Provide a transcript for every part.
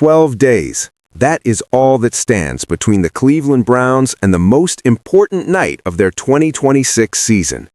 12 days. That is all that stands between the Cleveland Browns and the most important night of their 2026 season.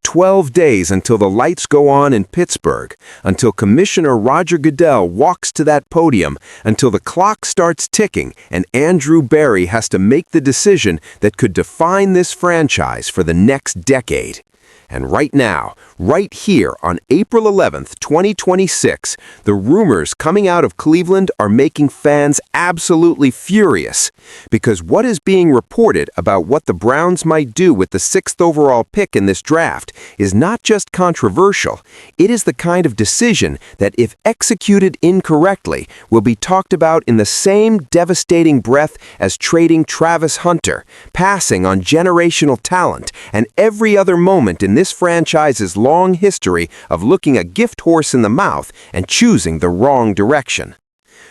12 days until the lights go on in Pittsburgh, until Commissioner Roger Goodell walks to that podium, until the clock starts ticking and Andrew Berry has to make the decision that could define this franchise for the next decade. And right now, right here on April 11th, 2026, the rumors coming out of Cleveland are making fans absolutely furious. Because what is being reported about what the Browns might do with the 6th overall pick in this draft is not just controversial, it is the kind of decision that, if executed incorrectly, will be talked about in the same devastating breath as trading Travis Hunter, passing on generational talent, and every other moment in this franchise's long history of looking a gift horse in the mouth and choosing the wrong direction.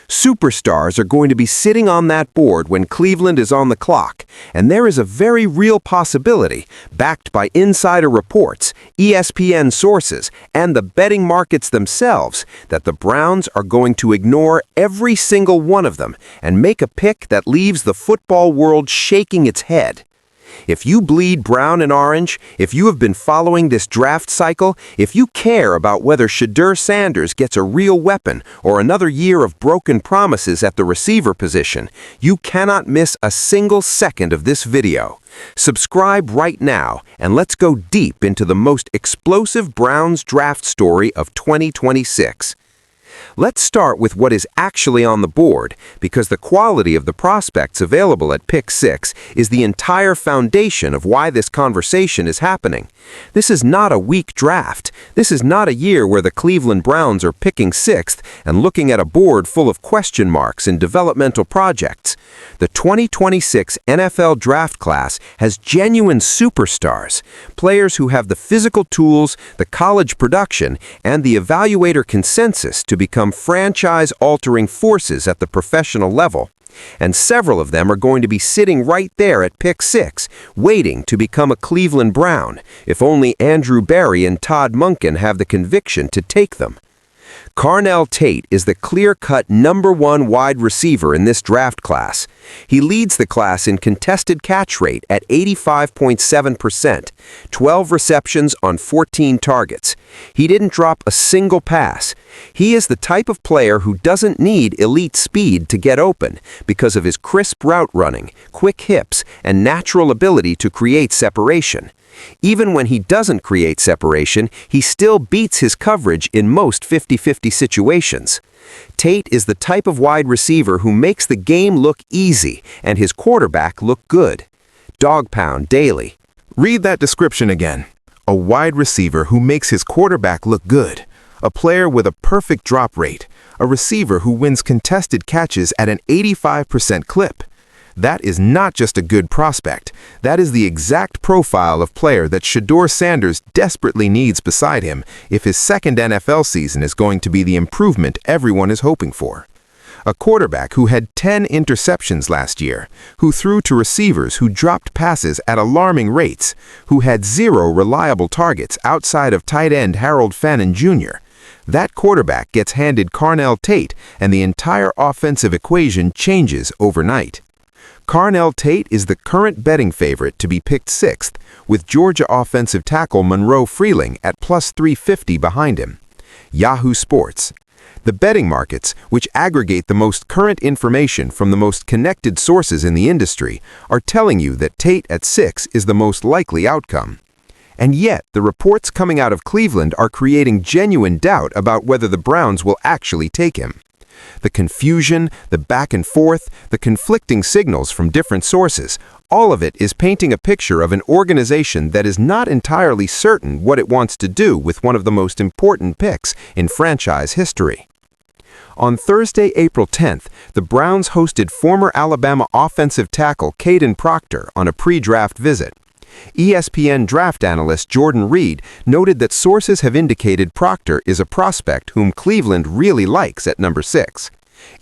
Superstars are going to be sitting on that board when Cleveland is on the clock, and there is a very real possibility, backed by insider reports, ESPN sources, and the betting markets themselves, that the Browns are going to ignore every single one of them and make a pick that leaves the football world shaking its head. If you bleed brown and orange, if you have been following this draft cycle, if you care about whether Shedeur Sanders gets a real weapon or another year of broken promises at the receiver position, you cannot miss a single second of this video. Subscribe right now, and let's go deep into the most explosive Browns draft story of 2026. Let's start with what is actually on the board, because the quality of the prospects available at pick 6 is the entire foundation of why this conversation is happening. This is not a weak draft. This is not a year where the Cleveland Browns are picking 6th and looking at a board full of question marks and developmental projects. The 2026 NFL draft class has genuine superstars, players who have the physical tools, the college production, and the evaluator consensus to become franchise-altering forces at the professional level. And several of them are going to be sitting right there at pick 6, waiting to become a Cleveland Brown, if only Andrew Berry and Todd Monken have the conviction to take them. Carnell Tate is the clear-cut #1 wide receiver in this draft class. He leads the class in contested catch rate at 85.7%, 12 receptions on 14 targets. He didn't drop a single pass. He is the type of player who doesn't need elite speed to get open because of his crisp route running, quick hips, and natural ability to create separation. Even when he doesn't create separation, he still beats his coverage in most 50-50 situations. Tate is the type of wide receiver who makes the game look easy and his quarterback look good. Dog pound daily. Read that description again. A wide receiver who makes his quarterback look good. A player with a perfect drop rate. A receiver who wins contested catches at an 85% clip. That is not just a good prospect. That is the exact profile of player that Shedeur Sanders desperately needs beside him if his second NFL season is going to be the improvement everyone is hoping for. A quarterback who had 10 interceptions last year, who threw to receivers who dropped passes at alarming rates, who had 0 reliable targets outside of tight end Harold Fannin Jr. That quarterback gets handed Carnell Tate, and the entire offensive equation changes overnight. Carnell Tate is the current betting favorite to be picked 6th, with Georgia offensive tackle Monroe Freeling at plus 350 behind him. Yahoo Sports. The betting markets, which aggregate the most current information from the most connected sources in the industry, are telling you that Tate at 6 is the most likely outcome. And yet, the reports coming out of Cleveland are creating genuine doubt about whether the Browns will actually take him. The confusion, the back and forth, the conflicting signals from different sources, all of it is painting a picture of an organization that is not entirely certain what it wants to do with one of the most important picks in franchise history. On Thursday, April 10th, the Browns hosted former Alabama offensive tackle Caden Proctor on a pre-draft visit. ESPN draft analyst Jordan Reed noted that sources have indicated Proctor is a prospect whom Cleveland really likes at number 6.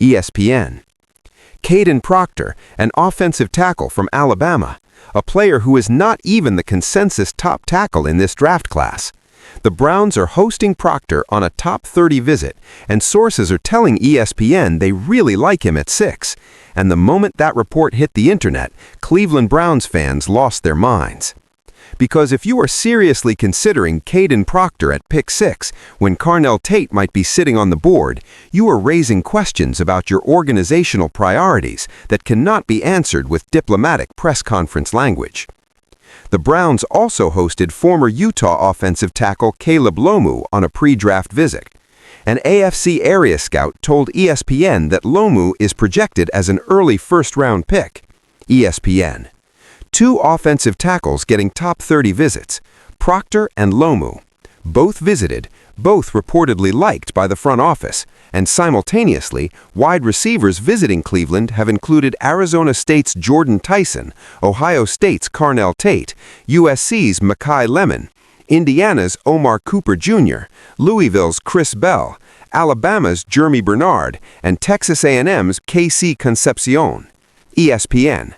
ESPN. Caden Proctor, an offensive tackle from Alabama, a player who is not even the consensus top tackle in this draft class. The Browns are hosting Proctor on a top 30 visit, and sources are telling ESPN they really like him at 6. And the moment that report hit the internet, Cleveland Browns fans lost their minds. Because if you are seriously considering Caden Proctor at pick 6, when Carnell Tate might be sitting on the board, you are raising questions about your organizational priorities that cannot be answered with diplomatic press conference language. The Browns also hosted former Utah offensive tackle Caleb Lomu on a pre-draft visit. An AFC area scout told ESPN that Lomu is projected as an early first-round pick. ESPN. 2 offensive tackles getting top 30 visits, Proctor and Lomu. Both visited, both reportedly liked by the front office, and simultaneously, wide receivers visiting Cleveland have included Arizona State's Jordan Tyson, Ohio State's Carnell Tate, USC's Mekhi Lemon, Indiana's Omar Cooper Jr., Louisville's Chris Bell, Alabama's Jeremy Bernard, and Texas A&M's Casey Concepcion. ESPN.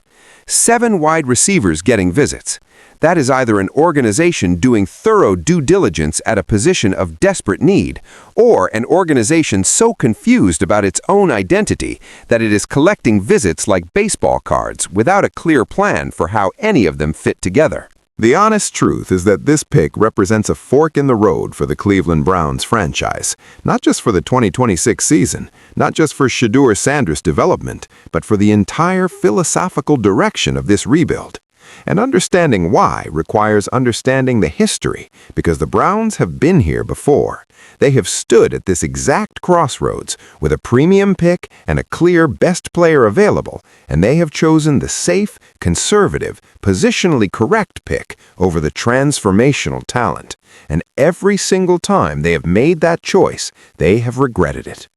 7 wide receivers getting visits. That is either an organization doing thorough due diligence at a position of desperate need, or an organization so confused about its own identity that it is collecting visits like baseball cards without a clear plan for how any of them fit together. The honest truth is that this pick represents a fork in the road for the Cleveland Browns franchise, not just for the 2026 season, not just for Shedeur Sanders' development, but for the entire philosophical direction of this rebuild. And understanding why requires understanding the history, because the Browns have been here before. They have stood at this exact crossroads with a premium pick and a clear best player available, and they have chosen the safe, conservative, positionally correct pick over the transformational talent. And every single time they have made that choice, they have regretted it.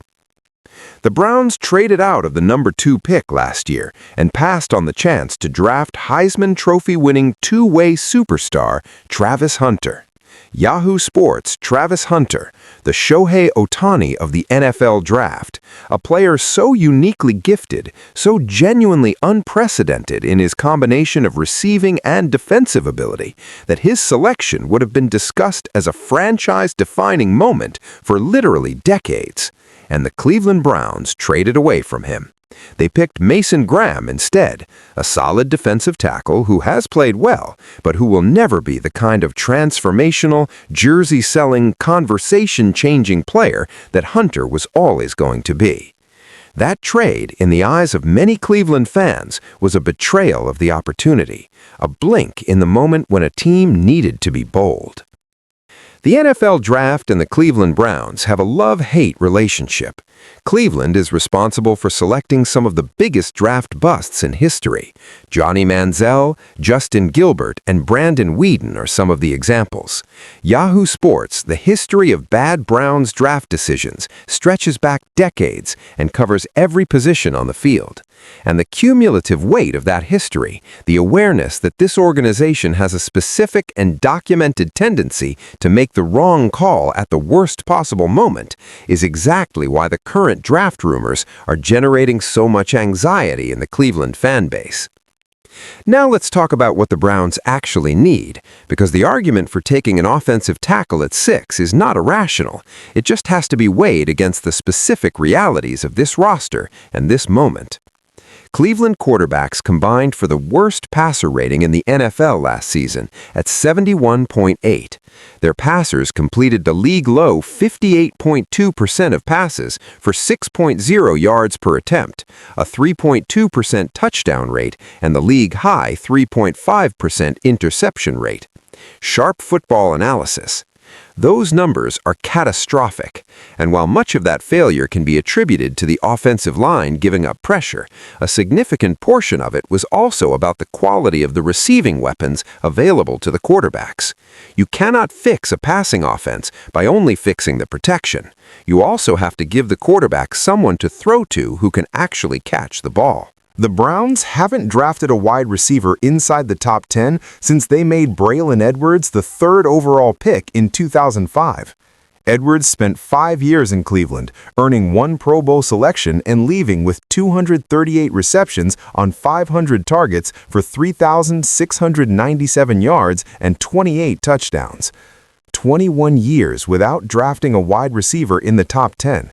The Browns traded out of the number 2 pick last year and passed on the chance to draft Heisman Trophy-winning two-way superstar Travis Hunter. Yahoo Sports' Travis Hunter, the Shohei Ohtani of the NFL draft, a player so uniquely gifted, so genuinely unprecedented in his combination of receiving and defensive ability, that his selection would have been discussed as a franchise-defining moment for literally decades. And the Cleveland Browns traded away from him. They picked Mason Graham instead, a solid defensive tackle who has played well, but who will never be the kind of transformational, jersey-selling, conversation-changing player that Hunter was always going to be. That trade, in the eyes of many Cleveland fans, was a betrayal of the opportunity, a blink in the moment when a team needed to be bold. The NFL Draft and the Cleveland Browns have a love-hate relationship. Cleveland is responsible for selecting some of the biggest draft busts in history. Johnny Manziel, Justin Gilbert, and Brandon Weeden are some of the examples. Yahoo Sports, the history of bad Browns draft decisions, stretches back decades and covers every position on the field. And the cumulative weight of that history, the awareness that this organization has a specific and documented tendency to make the wrong call at the worst possible moment, is exactly why the current draft rumors are generating so much anxiety in the Cleveland fan base. Now let's talk about what the Browns actually need, because the argument for taking an offensive tackle at 6 is not irrational. It just has to be weighed against the specific realities of this roster and this moment. Cleveland quarterbacks combined for the worst passer rating in the NFL last season at 71.8. Their passers completed the league-low 58.2% of passes for 6.0 yards per attempt, a 3.2% touchdown rate, and the league-high 3.5% interception rate. Sharp football analysis. Those numbers are catastrophic, and while much of that failure can be attributed to the offensive line giving up pressure, a significant portion of it was also about the quality of the receiving weapons available to the quarterbacks. You cannot fix a passing offense by only fixing the protection. You also have to give the quarterback someone to throw to who can actually catch the ball. The Browns haven't drafted a wide receiver inside the top 10 since they made Braylon Edwards the 3rd overall pick in 2005. Edwards spent 5 years in Cleveland, earning 1 Pro Bowl selection and leaving with 238 receptions on 500 targets for 3,697 yards and 28 touchdowns. 21 years without drafting a wide receiver in the top 10.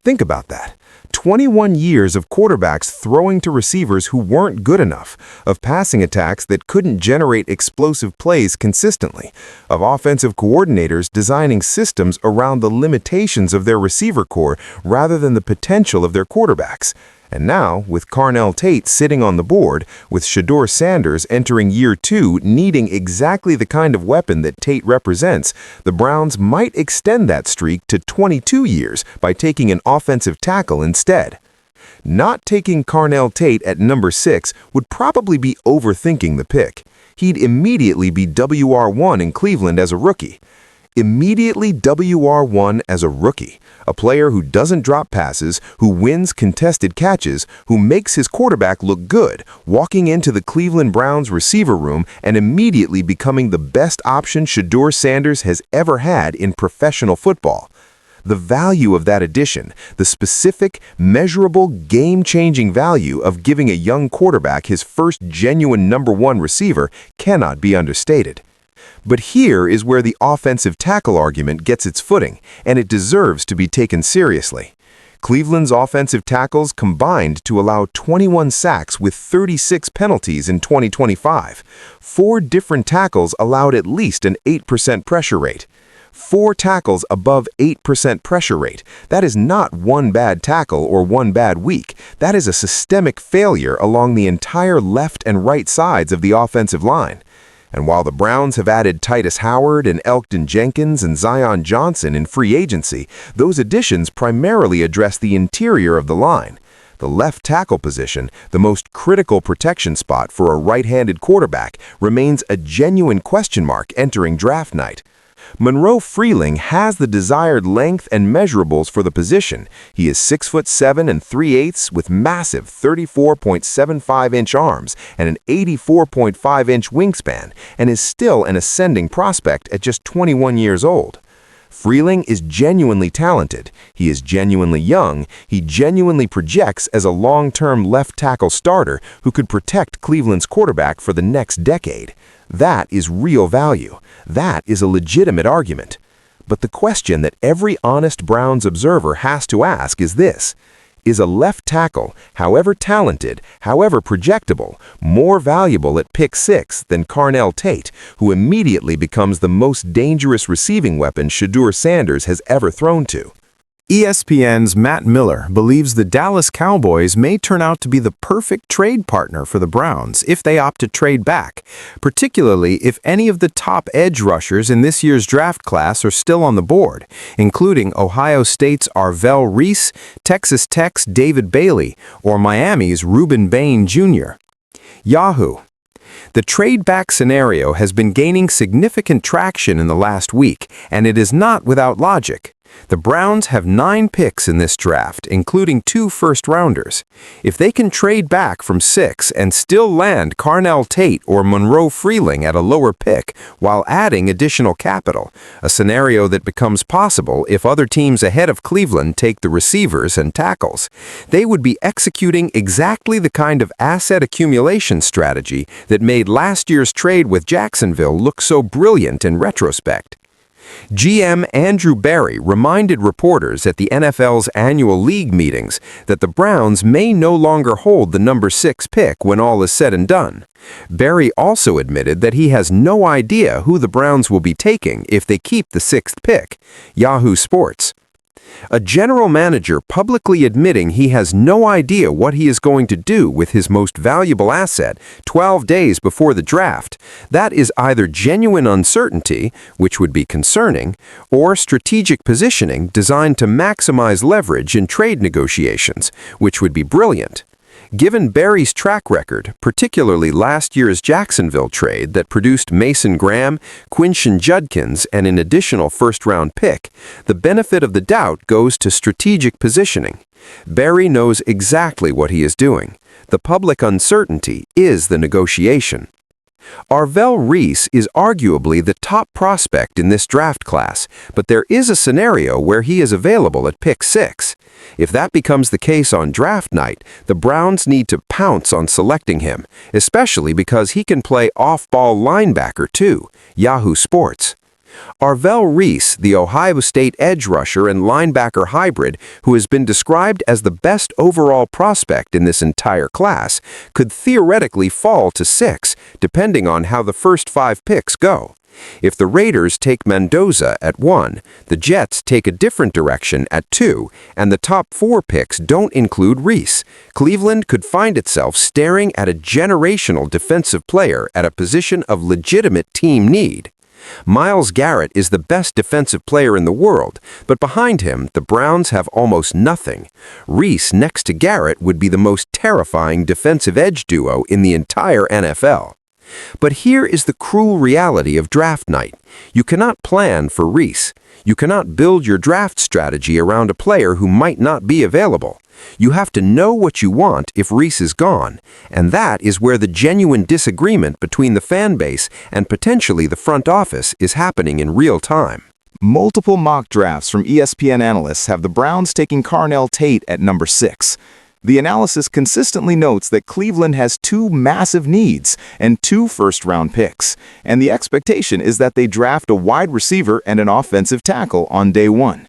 Think about that. 21 years of quarterbacks throwing to receivers who weren't good enough, of passing attacks that couldn't generate explosive plays consistently, of offensive coordinators designing systems around the limitations of their receiver core rather than the potential of their quarterbacks. And now, with Carnell Tate sitting on the board, with Shedeur Sanders entering year 2 needing exactly the kind of weapon that Tate represents, the Browns might extend that streak to 22 years by taking an offensive tackle instead. Not taking Carnell Tate at number 6 would probably be overthinking the pick. He'd immediately be WR1 in Cleveland as a rookie. Immediately WR1 as a rookie, a player who doesn't drop passes, who wins contested catches, who makes his quarterback look good, walking into the Cleveland Browns receiver room and immediately becoming the best option Shedeur Sanders has ever had in professional football. The value of that addition, the specific, measurable, game-changing value of giving a young quarterback his first genuine number 1 receiver cannot be understated. But here is where the offensive tackle argument gets its footing, and it deserves to be taken seriously. Cleveland's offensive tackles combined to allow 21 sacks with 36 penalties in 2025. 4 different tackles allowed at least an 8% pressure rate. 4 tackles above 8% pressure rate. That is not one bad tackle or one bad week. That is a systemic failure along the entire left and right sides of the offensive line. And while the Browns have added Titus Howard and Elkton Jenkins and Zion Johnson in free agency, those additions primarily address the interior of the line. The left tackle position, the most critical protection spot for a right-handed quarterback, remains a genuine question mark entering draft night. Monroe Freeling has the desired length and measurables for the position. He is 6'7" and 3/8 with massive 34.75-inch arms and an 84.5-inch wingspan, and is still an ascending prospect at just 21 years old. Freeling is genuinely talented. He is genuinely young. He genuinely projects as a long-term left tackle starter who could protect Cleveland's quarterback for the next decade. That is real value. That is a legitimate argument. But the question that every honest Browns observer has to ask is this: is a left tackle, however talented, however projectable, more valuable at pick 6 than Carnell Tate, who immediately becomes the most dangerous receiving weapon Shedeur Sanders has ever thrown to? ESPN's Matt Miller believes the Dallas Cowboys may turn out to be the perfect trade partner for the Browns if they opt to trade back, particularly if any of the top edge rushers in this year's draft class are still on the board, including Ohio State's Arvell Reese, Texas Tech's David Bailey, or Miami's Reuben Bain Jr. Yahoo! The trade-back scenario has been gaining significant traction in the last week, and it is not without logic. The Browns have 9 picks in this draft, including 2 first-rounders. If they can trade back from 6 and still land Carnell Tate or Monroe Freeling at a lower pick while adding additional capital, a scenario that becomes possible if other teams ahead of Cleveland take the receivers and tackles, they would be executing exactly the kind of asset accumulation strategy that made last year's trade with Jacksonville look so brilliant in retrospect. GM Andrew Berry reminded reporters at the NFL's annual league meetings that the Browns may no longer hold the number 6 pick when all is said and done. Berry also admitted that he has no idea who the Browns will be taking if they keep the 6th pick. Yahoo Sports. A general manager publicly admitting he has no idea what he is going to do with his most valuable asset 12 days before the draft. That is either genuine uncertainty, which would be concerning, or strategic positioning designed to maximize leverage in trade negotiations, which would be brilliant. Given Berry's track record, particularly last year's Jacksonville trade that produced Mason Graham, Quinshon Judkins, and an additional first-round pick, the benefit of the doubt goes to strategic positioning. Berry knows exactly what he is doing. The public uncertainty is the negotiation. Arvell Reese is arguably the top prospect in this draft class, but there is a scenario where he is available at pick 6. If that becomes the case on draft night, the Browns need to pounce on selecting him, especially because he can play off-ball linebacker too. Yahoo Sports. Arvell Reese, the Ohio State edge rusher and linebacker hybrid who has been described as the best overall prospect in this entire class, could theoretically fall to 6, depending on how the first 5 picks go. If the Raiders take Mendoza at 1, the Jets take a different direction at 2, and the top 4 picks don't include Reese, Cleveland could find itself staring at a generational defensive player at a position of legitimate team need. Myles Garrett is the best defensive player in the world, but behind him, the Browns have almost nothing. Reese next to Garrett would be the most terrifying defensive edge duo in the entire NFL. But here is the cruel reality of draft night. You cannot plan for Reese. You cannot build your draft strategy around a player who might not be available. You have to know what you want if Reese is gone, and that is where the genuine disagreement between the fan base and potentially the front office is happening in real time. Multiple mock drafts from ESPN analysts have the Browns taking Carnell Tate at number 6. The analysis consistently notes that Cleveland has 2 massive needs and 2 first-round picks, and the expectation is that they draft a wide receiver and an offensive tackle on day 1.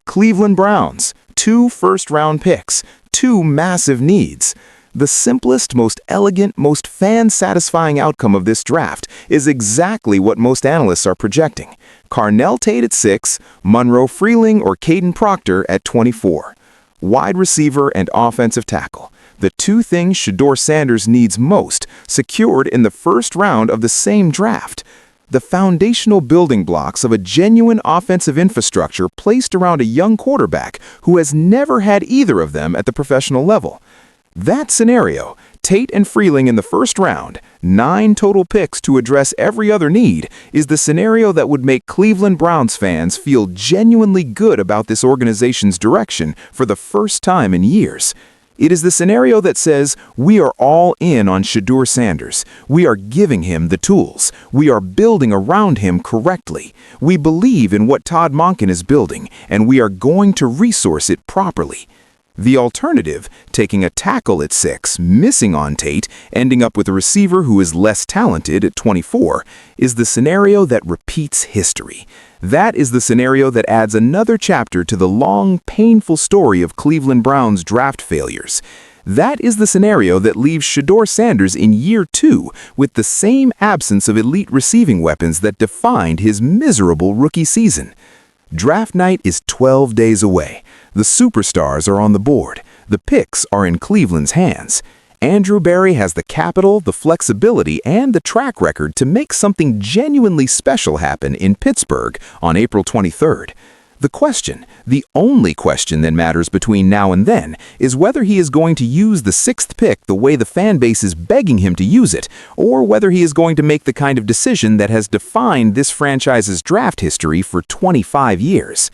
Cleveland Browns, 2 first-round picks, 2 massive needs. The simplest, most elegant, most fan-satisfying outcome of this draft is exactly what most analysts are projecting. Carnell Tate at 6, Monroe Freeling or Caden Proctor at 24. Wide receiver and offensive tackle, the 2 things Shedeur Sanders needs most, secured in the first round of the same draft. The foundational building blocks of a genuine offensive infrastructure placed around a young quarterback who has never had either of them at the professional level. That scenario, Tate and Freeling in the first round, 9 total picks to address every other need, is the scenario that would make Cleveland Browns fans feel genuinely good about this organization's direction for the first time in years. It is the scenario that says, we are all in on Shedeur Sanders. We are giving him the tools. We are building around him correctly. We believe in what Todd Monken is building, and we are going to resource it properly. The alternative, taking a tackle at 6, missing on Tate, ending up with a receiver who is less talented at 24, is the scenario that repeats history. That is the scenario that adds another chapter to the long, painful story of Cleveland Browns draft failures. That is the scenario that leaves Shedeur Sanders in year 2 with the same absence of elite receiving weapons that defined his miserable rookie season. Draft night is 12 days away. The superstars are on the board. The picks are in Cleveland's hands. Andrew Berry has the capital, the flexibility, and the track record to make something genuinely special happen in Pittsburgh on April 23rd. The question, the only question that matters between now and then, is whether he is going to use the 6th pick the way the fan base is begging him to use it, or whether he is going to make the kind of decision that has defined this franchise's draft history for 25 years.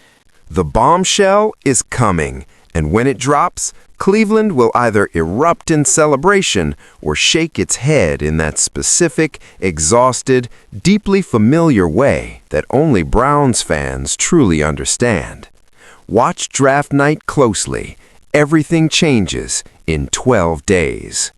The bombshell is coming, and when it drops, Cleveland will either erupt in celebration or shake its head in that specific, exhausted, deeply familiar way that only Browns fans truly understand. Watch draft night closely. Everything changes in 12 days.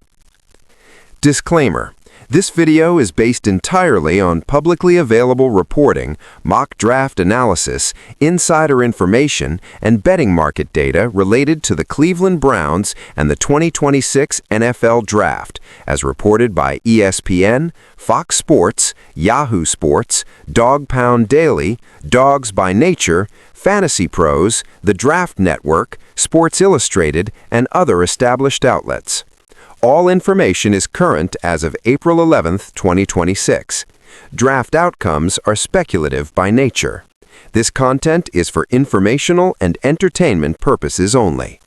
Disclaimer. This video is based entirely on publicly available reporting, mock draft analysis, insider information, and betting market data related to the Cleveland Browns and the 2026 NFL Draft, as reported by ESPN, Fox Sports, Yahoo Sports, Dog Pound Daily, Dogs by Nature, Fantasy Pros, The Draft Network, Sports Illustrated, and other established outlets. All information is current as of April 11, 2026. Draft outcomes are speculative by nature. This content is for informational and entertainment purposes only.